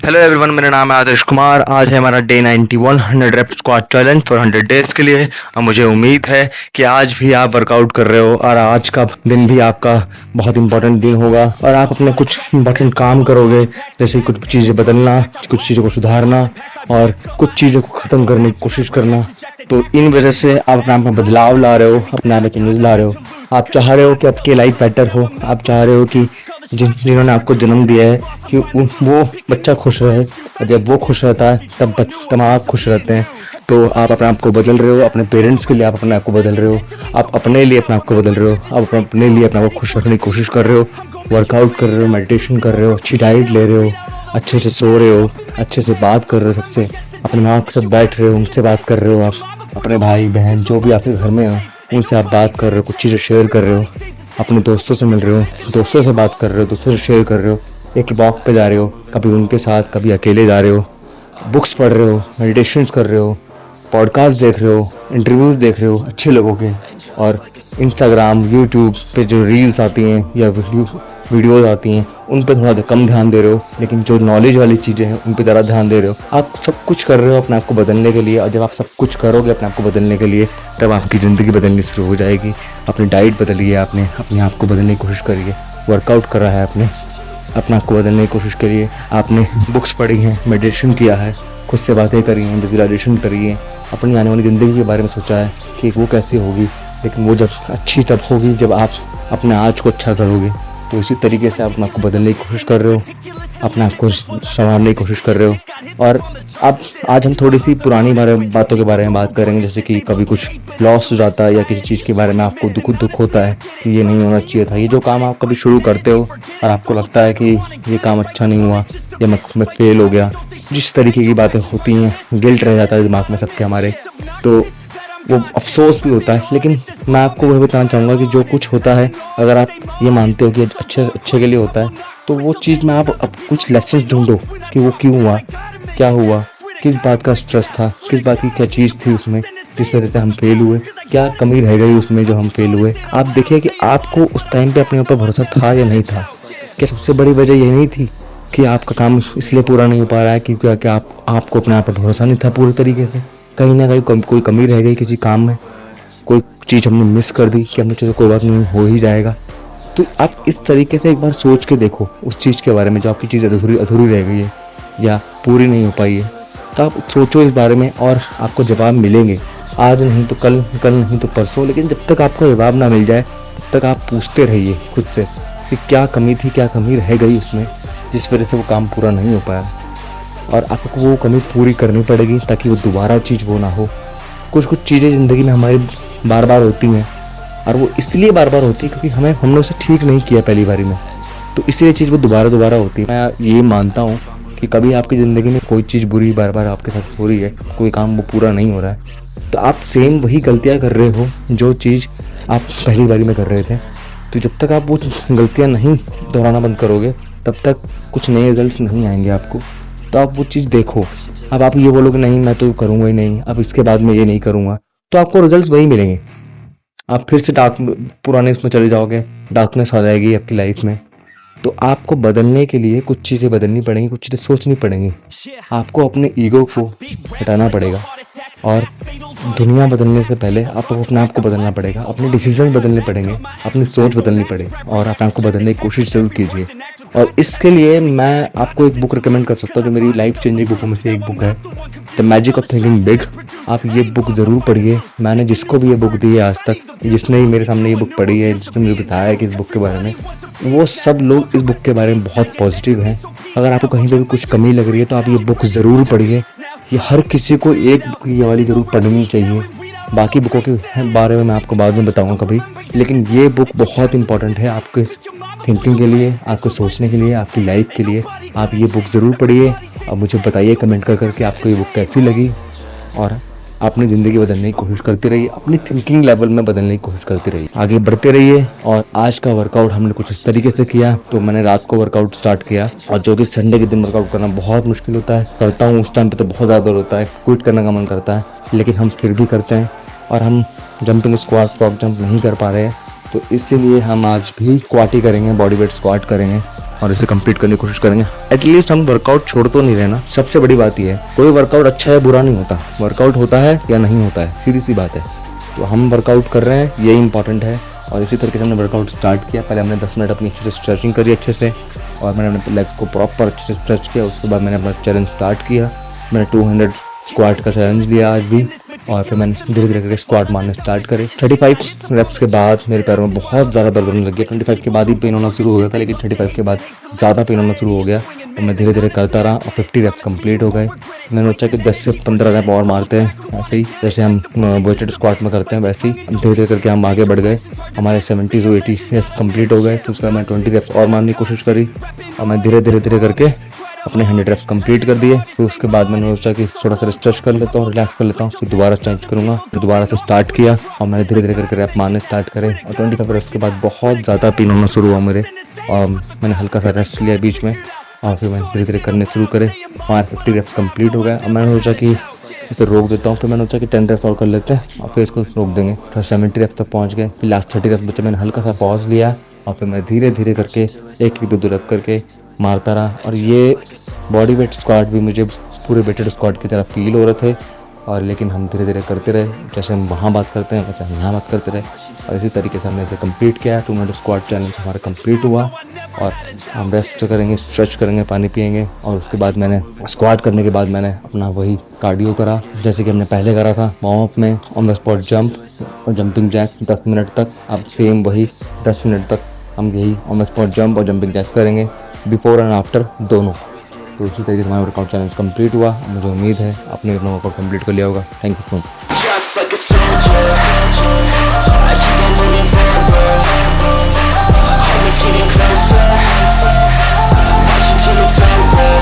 Hello everyone, मेरा नाम है आदर्श कुमार। आज है हमारा day 91 100 rape squat challenge for 100 days के लिए। और मुझे उम्मीद है कि आज भी आप वर्कआउट कर रहे हो और आज का दिन भी आपका बहुत इंपॉर्टेंट दिन होगा और आप अपने कुछ इंपॉर्टेंट काम करोगे, जैसे कुछ चीज़ें बदलना, कुछ चीज़ों को सुधारना और कुछ चीज़ों को ख़त्म करने की कोशिश करना। तो इन वजह से आप अपने आप में बदलाव ला रहे हो, अपने आप में चेंजेस ला रहे हो। आप चाह रहे हो कि आपकी लाइफ बेटर हो, आप चाह रहे हो कि जिन्होंने आपको जन्म दिया है कि वो बच्चा खुश रहे, और जब वो खुश रहता है तब आप खुश रहते हैं। तो आप अपने आप को बदल रहे हो, अपने पेरेंट्स के लिए आप अपने आप को बदल रहे हो, आप अपने लिए अपने आप को बदल रहे हो, आप अपने लिए अपने आप को खुश रखने की कोशिश कर रहे हो, वर्कआउट कर रहे हो, मेडिटेशन कर रहे हो, अच्छी डाइट ले रहे हो, अच्छे से सो रहे हो, अच्छे से बात कर रहे हो, सबसे अपने माँ के साथ बैठ रहे हो, उनसे बात कर रहे हो, आप अपने भाई बहन जो भी आपके घर में हो उनसे आप बात कर रहे हो, कुछ चीज़ें शेयर कर रहे हो, अपने दोस्तों से मिल रहे हो, दोस्तों से बात कर रहे हो, दोस्तों से शेयर कर रहे हो, एक वॉक पे जा रहे हो, कभी उनके साथ कभी अकेले जा रहे हो, बुक्स पढ़ रहे हो, मेडिटेशन कर रहे हो, पॉडकास्ट देख रहे हो, इंटरव्यूज़ देख रहे हो अच्छे लोगों के, और इंस्टाग्राम यूट्यूब पे जो रील्स आती हैं या वीडियोज़ आती हैं उन पे थोड़ा कम ध्यान दे रहे हो, लेकिन जो नॉलेज वाली चीज़ें हैं उन पे ज़्यादा ध्यान दे रहे हो। आप सब कुछ कर रहे हो अपने आप को बदलने के लिए, और जब आप सब कुछ करोगे अपने आप को बदलने के लिए तब आपकी ज़िंदगी बदलनी शुरू हो जाएगी। अपनी डाइट बदलिए, आपने अपने आप को बदलने की कोशिश करिए, वर्कआउट करा है आपने, अपने आप को बदलने की कोशिश करिए, आपने बुक्स पढ़ी हैं, मेडिटेशन किया है, खुद से बातें करी हैं, विजुअलाइजेशन करी है, अपनी आने वाली ज़िंदगी के बारे में सोचा है कि वो कैसी होगी, लेकिन वो जब अच्छी तब होगी जब आप अपने आज को अच्छा करोगे। तो इसी तरीके से आप अपने आप को बदलने की कोशिश कर रहे हो, अपने आप को संवारने की कोशिश कर रहे हो। और अब आज हम थोड़ी सी पुरानी बातों के बारे में बात करेंगे, जैसे कि कभी कुछ लॉस हो जाता है या किसी चीज़ के बारे में आपको दुख होता है कि ये नहीं होना चाहिए था, ये जो काम आप कभी शुरू करते हो और आपको लगता है कि ये काम अच्छा नहीं हुआ या मैं फेल हो गया, जिस तरीके की बातें होती हैं, गिल्ट रह जाता है दिमाग में सबके हमारे, तो वो अफसोस भी होता है। लेकिन मैं आपको वह बताना चाहूँगा कि जो कुछ होता है, अगर आप ये मानते हो कि अच्छे के लिए होता है, तो वो चीज़ में आप अब कुछ लेसन ढूंढो कि वो क्यों हुआ, क्या हुआ, किस बात का स्ट्रेस था, किस बात की क्या चीज़ थी उसमें जिस वजह से हम फेल हुए, क्या कमी रह गई उसमें जो हम फेल हुए। आप देखिए कि आपको उस टाइम पे अपने ऊपर भरोसा था या नहीं था। क्या सबसे बड़ी वजह यही नहीं थी कि आपका काम इसलिए पूरा नहीं हो पा रहा है क्योंकि आपको अपने आप पर भरोसा नहीं था पूरी तरीके से, कहीं ना कहीं कोई कमी रह गई किसी काम में, कोई चीज़ हमने मिस कर दी कि हमने चलो कोई बात नहीं, हो ही जाएगा। तो आप इस तरीके से एक बार सोच के देखो उस चीज़ के बारे में जो आपकी चीज़ अधूरी रह गई है या पूरी नहीं हो पाई है। तो आप सोचो इस बारे में और आपको जवाब मिलेंगे, आज नहीं तो कल नहीं तो परसों, लेकिन जब तक आपको जवाब ना मिल जाए तब तक आप पूछते रहिए खुद से कि क्या कमी थी, क्या कमी रह गई उसमें जिस वजह से वो काम पूरा नहीं हो पाया, और आपको वो कमी पूरी करनी पड़ेगी ताकि वो दोबारा चीज़ वो ना हो। कुछ चीज़ें ज़िंदगी में हमारी बार बार होती हैं, और वो इसलिए बार बार होती है क्योंकि हमने उसे ठीक नहीं किया पहली बारी में, तो इसलिए चीज़ वो दोबारा होती है। मैं ये मानता हूँ कि कभी आपकी ज़िंदगी में कोई चीज़ बुरी बार बार आपके साथ हो रही है, कोई काम वो पूरा नहीं हो रहा है, तो आप सेम वही गलतियाँ कर रहे हो जो चीज़ आप पहली बारी में कर रहे थे। तो जब तक आप वो गलतियाँ नहीं दोहराना बंद करोगे तब तक कुछ नए रिजल्ट्स नहीं आएंगे आपको। तो आप वो चीज़ देखो। अब आप ये बोलोगे नहीं मैं तो करूँगा ही नहीं, अब इसके बाद मैं ये नहीं करूँगा, तो आपको रिजल्ट्स वही मिलेंगे। आप फिर से पुराने इसमें चले जाओगे, डार्कनेस आ जाएगी आपकी लाइफ में। तो आपको बदलने के लिए कुछ चीज़ें बदलनी पड़ेंगी, कुछ चीज़ें सोचनी पड़ेंगी। आपको अपने ईगो को हटाना पड़ेगा, और दुनिया बदलने से पहले आपको अपने आप को बदलना पड़ेगा, अपने डिसीजन बदलने पड़ेंगे, अपनी सोच बदलनी पड़ेगी, और अपने आप को बदलने की कोशिश ज़रूर कीजिए। और इसके लिए मैं आपको एक बुक रिकमेंड कर सकता हूँ जो मेरी लाइफ चेंजिंग बुकों में से एक बुक है, the magic of thinking big. आप ये बुक ज़रूर पढ़िए। मैंने जिसको भी ये बुक दी है आज तक, जिसने भी मेरे सामने ये बुक पढ़ी है, जिसने मुझे बताया है कि इस बुक के बारे में, वो सब लोग इस बुक के बारे में बहुत पॉजिटिव हैं। अगर आपको कहीं पर भी कुछ कमी लग रही है तो आप ये बुक ज़रूर पढ़िए। ये हर किसी को एक बुक ये वाली ज़रूर पढ़नी चाहिए। बाकी बुकों के बारे में मैं आपको बाद में बताऊंगा कभी, लेकिन ये बुक बहुत इंपॉर्टेंट है आपके थिंकिंग के लिए, आपको सोचने के लिए, आपकी लाइफ के लिए। आप ये बुक ज़रूर पढ़िए और मुझे बताइए कमेंट करके आपको ये बुक कैसी लगी, और अपनी ज़िंदगी बदलने की कोशिश करते रहिए, अपनी थिंकिंग लेवल में बदलने की कोशिश करते रहिए, आगे बढ़ते रहिए। और आज का वर्कआउट हमने कुछ इस तरीके से किया, तो मैंने रात को वर्कआउट स्टार्ट किया, और जो कि संडे के दिन वर्कआउट करना बहुत मुश्किल होता है, करता हूँ उस टाइम पे तो बहुत ज़्यादा होता है, क्विट करने का मन करता है, लेकिन हम फिर भी करते हैं। और हम जंपिंग स्क्वाट, फ्रॉग जंप नहीं कर पा रहे हैं, तो इसीलिए हम आज भी स्क्वाट ही करेंगे, बॉडी वेट स्क्वाट करेंगे और इसे कंप्लीट करने की कोशिश करेंगे। एटलीस्ट हम वर्कआउट छोड़ तो नहीं रहे ना, सबसे बड़ी बात यह है। कोई वर्कआउट अच्छा है बुरा नहीं होता, वर्कआउट होता है या नहीं होता है, सीधी सी बात है। तो हम वर्कआउट कर रहे हैं, यही इंपॉर्टेंट है। और इसी तरीके से हमने वर्कआउट स्टार्ट किया। पहले हमने 10 मिनट अपनी अच्छे से स्ट्रेचिंग करी अच्छे से, और मैंने अपने लेग्स को प्रॉपर अच्छे से स्ट्रेच किया। उसके बाद मैंने अपना चैलेंज स्टार्ट किया। मैंने 200 स्क्वाट का चैलेंज लिया आज भी, और फिर मैंने धीरे धीरे करके स्क्वाट मारने स्टार्ट करे। 35 रेप्स के बाद मेरे पैरों में बहुत ज़्यादा दर्द होने लग गया। 25 के बाद ही पेन होना शुरू हो गया था, लेकिन 35 के बाद ज़्यादा पेन होना शुरू हो गया। और मैं धीरे धीरे करता रहा और 50 रेप्स कंप्लीट हो गए। मैंने सोचा कि 10 से 15 रेप और मारते हैं, ऐसे ही जैसे हम वेटेड स्क्वाट में करते हैं वैसे ही। धीरे धीरे करके हम आगे बढ़ गए, हमारे 70 से 80 रेप्स कंप्लीट हो गए। फिर उसके बाद मैं 20 रेप्स और मारने की कोशिश करी, और मैं धीरे धीरे करके अपने 100 रेप्स कंप्लीट कर दिए। फिर उसके बाद मैंने सोचा कि थोड़ा सा स्ट्रेच कर लेता हूँ, रिलैक्स कर लेता हूँ, फिर दोबारा चेंज करूँगा। फिर दोबारा से स्टार्ट किया और मैंने धीरे धीरे करके रैप मारने स्टार्ट करे। और 25 रेप्स के बाद बहुत ज़्यादा पेन होना शुरू हुआ मेरे, और मैंने हल्का सा रेस्ट लिया बीच में, और फिर मैंने धीरे धीरे करने शुरू करे। हमारे 50 रेप्स कंप्लीट हो गए। और मैंने सोचा कि इसे रोक देता हूँ। फिर मैंने सोचा कि 10 रेप्स और कर लेते हैं और फिर इसको रोक देंगे। फिर 70 रेप्स तक पहुँच गए। फिर लास्ट 30 रेप्स बचे, मैंने हल्का सा पॉज लिया, और फिर मैं धीरे धीरे करके एक 2 रख करके मारता रहा। और ये बॉडी वेट स्क्वाट भी मुझे पूरे वेटेड स्क्वाट की तरह फील हो रहे थे, और लेकिन हम धीरे धीरे करते रहे। जैसे हम वहाँ बात करते हैं वैसे हम यहाँ बात करते रहे, और इसी तरीके से हमने इसे कंप्लीट किया। 2 मिनट स्क्वाट चैलेंज हमारा कंप्लीट हुआ, और हम रेस्ट करेंगे, स्ट्रेच करेंगे, पानी पिएंगे। और उसके बाद मैंने स्क्वाट करने के बाद मैंने अपना वही कार्डियो करा जैसे कि हमने पहले करा था वार्म अप में, ऑन द स्पॉट जंप और जंपिंग जैक 10 मिनट तक। अब सेम वही 10 मिनट तक हम यही ऑन द स्पॉट जंप और जंपिंग जैक्स करेंगे, बिफोर एंड आफ्टर दोनों। तो उसी तरीके से हमारा वर्कआउट चैलेंज कंप्लीट हुआ। मुझे उम्मीद है आपने अपना वर्कआउट कंप्लीट कर लिया होगा। Thank you so much. Just like a soldier, I keep on moving forward, always getting closer, marching till it's over.